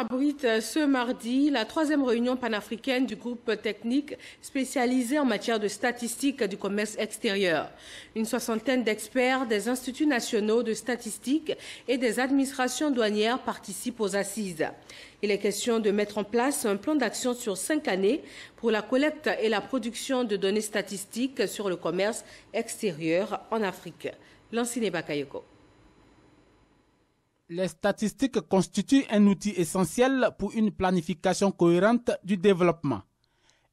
abrite ce mardi la 3e réunion panafricaine du groupe technique spécialisé en matière de statistique du commerce extérieur. Une soixantaine d'experts des instituts nationaux de statistique et des administrations douanières participent aux assises. Il est question de mettre en place un plan d'action sur 5 années pour la collecte et la production de données statistiques sur le commerce extérieur en Afrique. Lansine Bakayoko. Les statistiques constituent un outil essentiel pour une planification cohérente du développement.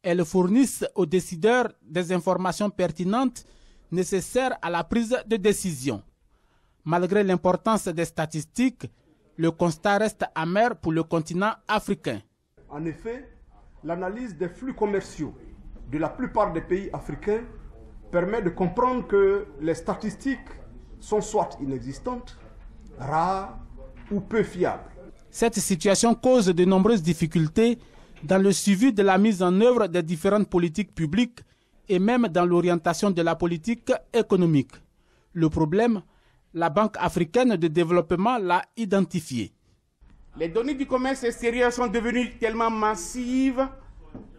Elles fournissent aux décideurs des informations pertinentes nécessaires à la prise de décision. Malgré l'importance des statistiques, le constat reste amer pour le continent africain. En effet, l'analyse des flux commerciaux de la plupart des pays africains permet de comprendre que les statistiques sont soit inexistantes, rares ou peu fiables. Cette situation cause de nombreuses difficultés dans le suivi de la mise en œuvre des différentes politiques publiques et même dans l'orientation de la politique économique. Le problème, la Banque africaine de développement l'a identifié. Les données du commerce extérieur sont devenues tellement massives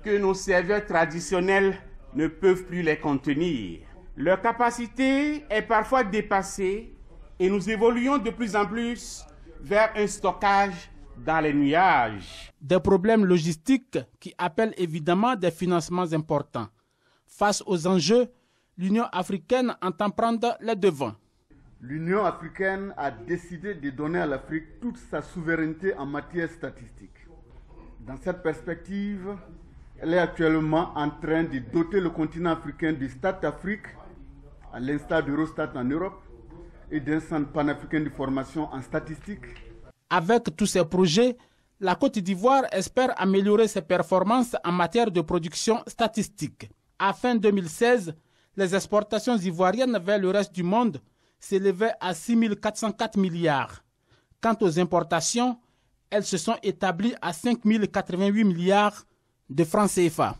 que nos serveurs traditionnels ne peuvent plus les contenir. Leur capacité est parfois dépassée et nous évoluons de plus en plus vers un stockage dans les nuages. Des problèmes logistiques qui appellent évidemment des financements importants. Face aux enjeux, l'Union africaine entend prendre les devants. L'Union africaine a décidé de donner à l'Afrique toute sa souveraineté en matière statistique. Dans cette perspective, elle est actuellement en train de doter le continent africain de StatAfrique, à l'instar d'Eurostat en Europe, et d'un centre panafricain de formation en statistique. Avec tous ces projets, la Côte d'Ivoire espère améliorer ses performances en matière de production statistique. À fin 2016, les exportations ivoiriennes vers le reste du monde s'élevaient à 6 404 milliards. Quant aux importations, elles se sont établies à 5 088 milliards de francs CFA.